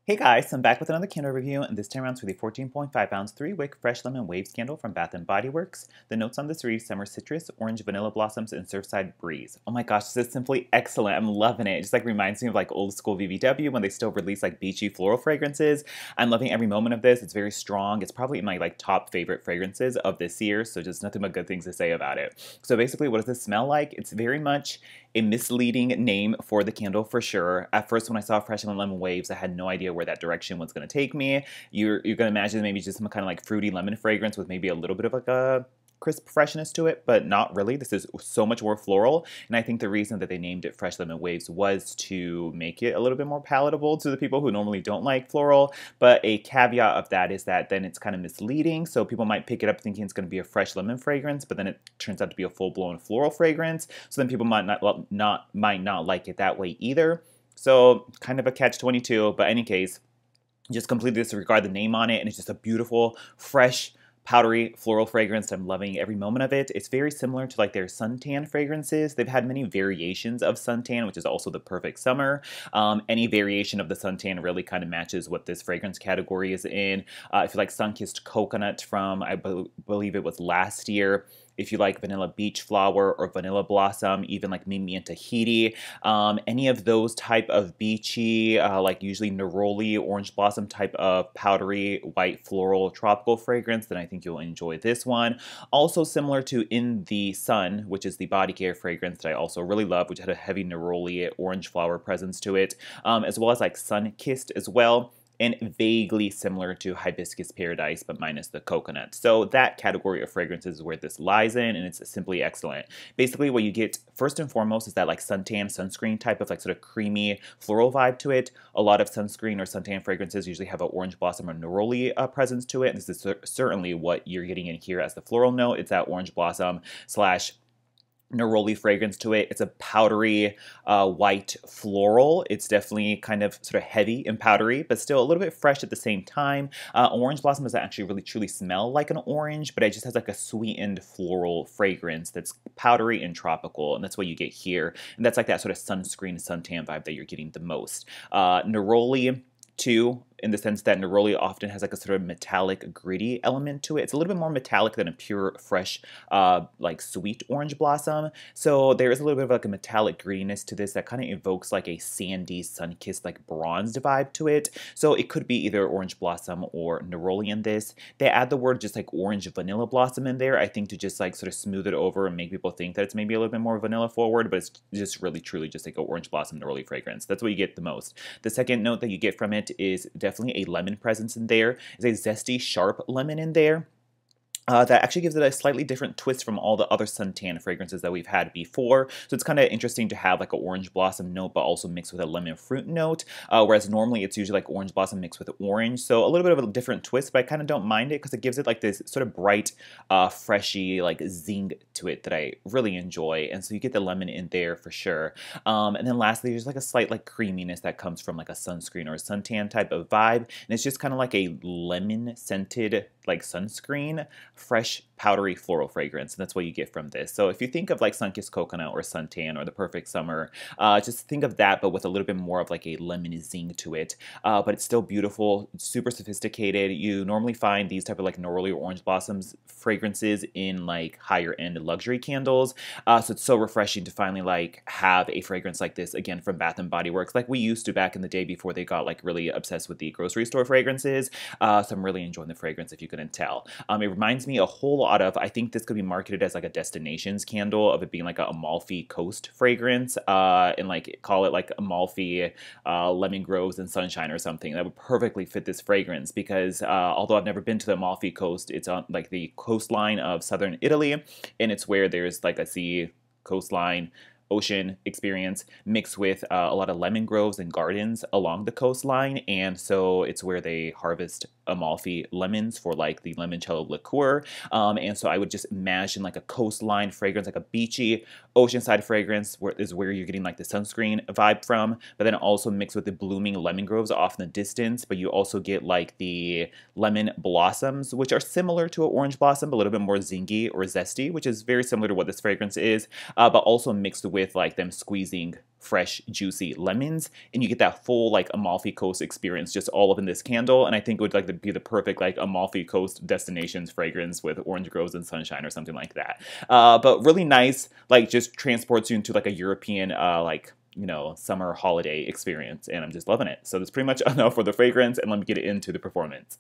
Hey guys, I'm back with another candle review, and this time around it's for the 14.5 ounce 3-wick Fresh Lemon Waves candle from Bath & Body Works. The notes on this read Summer Citrus, Orange Vanilla Blossoms, and Surfside Breeze. Oh my gosh, this is simply excellent. I'm loving it. It just reminds me of old school VVW when they still release beachy floral fragrances. I'm loving every moment of this. It's very strong. It's probably my top favorite fragrances of this year, so just nothing but good things to say about it. So basically, what does this smell like? It's very much a misleading name for the candle for sure. At first, when I saw Fresh Lemon Waves, I had no idea where that direction was going to take me. You're going to imagine maybe just some kind of fruity lemon fragrance with maybe a little bit of a crisp freshness to it, but not really. This is so much more floral, and I think the reason that they named it Fresh Lemon Waves was to make it a little bit more palatable to the people who normally don't like floral. But a caveat of that is that then it's kind of misleading, so people might pick it up thinking it's going to be a fresh lemon fragrance, but then it turns out to be a full-blown floral fragrance, so then people might not like it that way either. So kind of a catch-22, but in any case, just completely disregard the name on it, and it's just a beautiful, fresh, powdery floral fragrance. I'm loving every moment of it. It's very similar to their suntan fragrances. They've had many variations of suntan, which is also the perfect summer. Any variation of the suntan really kind of matches what this fragrance category is in. If you like Sunkissed Coconut from, I believe it was last year. If you like Vanilla Beach Flower or Vanilla Blossom, even Mimi and Tahiti, any of those type of beachy, usually neroli, orange blossom type of powdery, white floral tropical fragrance, then I think you'll enjoy this one. Also similar to In the Sun, which is the body care fragrance that I also really love, which had a heavy neroli orange flower presence to it, as well as Sunkissed as well, and vaguely similar to Hibiscus Paradise, but minus the coconut. So that category of fragrances is where this lies in, and it's simply excellent. Basically, what you get first and foremost is that suntan, sunscreen type of sort of creamy floral vibe to it. A lot of sunscreen or suntan fragrances usually have an orange blossom or neroli presence to it. This is certainly what you're getting in here as the floral note. It's that orange blossom slash neroli fragrance to it. It's a powdery white floral. It's definitely kind of sort of heavy and powdery, but still a little bit fresh at the same time. Orange blossom doesn't actually really truly smell like an orange, but it just has a sweetened floral fragrance that's powdery and tropical, and that's what you get here. And that's that sort of sunscreen suntan vibe that you're getting the most. Neroli too, in the sense that neroli often has a sort of metallic, gritty element to it. It's a little bit more metallic than a pure, fresh, sweet orange blossom. So there is a little bit of a metallic grittiness to this that kind of evokes a sandy, sun-kissed, bronzed vibe to it. So it could be either orange blossom or neroli in this. They add the word just orange vanilla blossom in there, I think, to just sort of smooth it over and make people think that it's maybe a little bit more vanilla forward, but it's just really, truly just an orange blossom neroli fragrance. That's what you get the most. The second note that you get from it is definitely a lemon presence in there. There's a zesty, sharp lemon in there. That actually gives it a slightly different twist from all the other suntan fragrances that we've had before. So it's kind of interesting to have an orange blossom note, but also mixed with a lemon fruit note. Whereas normally it's usually orange blossom mixed with orange. So a little bit of a different twist, but I kind of don't mind it because it gives it this sort of bright, freshy, zing to it that I really enjoy. And so you get the lemon in there for sure. And then lastly, there's a slight creaminess that comes from a sunscreen or a suntan type of vibe. And it's just kind of a lemon scented sunscreen, fresh, powdery floral fragrance, and that's what you get from this. So if you think of Sunkissed Coconut or Suntan or The Perfect Summer, just think of that, but with a little bit more of a lemon zing to it. But it's still beautiful, super sophisticated. You normally find these type of neroli or orange blossoms fragrances in higher end luxury candles. So it's so refreshing to finally have a fragrance like this again from Bath & Body Works, like we used to back in the day before they got really obsessed with the grocery store fragrances. So I'm really enjoying the fragrance, if you couldn't tell. It reminds me a whole lot of, I think this could be marketed as a destinations candle, of it being a Amalfi Coast fragrance, and call it Amalfi Lemon Groves and Sunshine or something. That would perfectly fit this fragrance because although I've never been to the Amalfi Coast, it's on the coastline of southern Italy, and it's where there's a sea, coastline, ocean experience mixed with a lot of lemon groves and gardens along the coastline, and so it's where they harvest Amalfi lemons for the limoncello liqueur, and so I would just imagine a coastline fragrance, a beachy oceanside fragrance is where you're getting the sunscreen vibe from, but then also mixed with the blooming lemon groves off in the distance, but you also get the lemon blossoms, which are similar to an orange blossom, but a little bit more zingy or zesty, which is very similar to what this fragrance is, but also mixed with with like them squeezing fresh, juicy lemons, and you get that full like Amalfi Coast experience just all up in this candle. And I think it would like be the perfect like Amalfi Coast destinations fragrance with orange groves and sunshine or something like that. But really nice, like just transports you into like a European like summer holiday experience, and I'm just loving it. So that's pretty much enough for the fragrance, and let me get into the performance.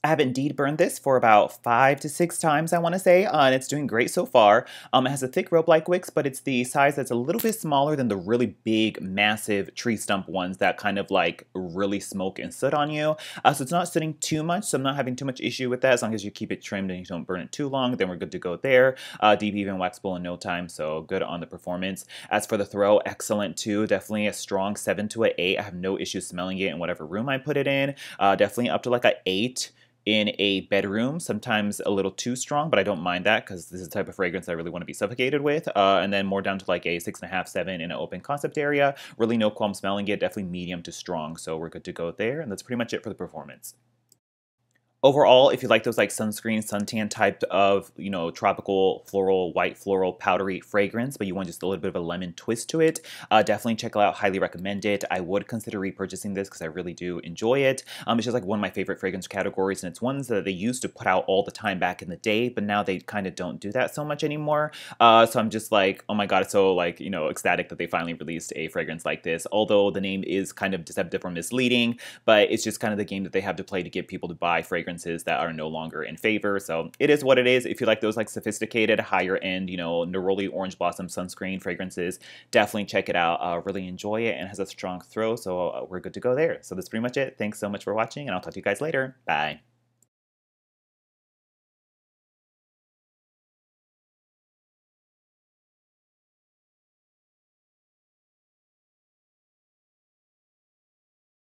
I have indeed burned this for about 5 to 6 times, I want to say, and it's doing great so far. It has a thick rope-like wicks, but it's the size that's a little bit smaller than the really big, massive tree stump ones that kind of like really smoke and soot on you. So it's not sitting too much, so I'm not having too much issue with that. As long as you keep it trimmed and you don't burn it too long, then we're good to go there. Deep, even waxable in no time, so good on the performance. As for the throw, excellent too. Definitely a strong 7 to an 8. I have no issue smelling it in whatever room I put it in. Definitely up to like an 8 in a bedroom, sometimes a little too strong, but I don't mind that because this is the type of fragrance I really want to be suffocated with. And then more down to like a 6.5, 7 in an open concept area. Really no qualm smelling it, definitely medium to strong, so we're good to go there, and that's pretty much it for the performance. Overall, if you like those like sunscreen, suntan type of, tropical, floral, white floral, powdery fragrance, but you want just a little bit of a lemon twist to it, definitely check it out. Highly recommend it. I would consider repurchasing this because I really do enjoy it. It's just like one of my favorite fragrance categories, and it's ones that they used to put out all the time back in the day, but now they kind of don't do that so much anymore. So I'm just like, oh my god, it's so like, ecstatic that they finally released a fragrance like this. Although the name is kind of deceptive or misleading, but it's just kind of the game that they have to play to get people to buy fragrances that are no longer in favor. So it is what it is. If you like those like sophisticated, higher end, neroli orange blossom sunscreen fragrances, definitely check it out. Really enjoy it, and has a strong throw, so we're good to go there. So that's pretty much it. Thanks so much for watching, and I'll talk to you guys later. Bye.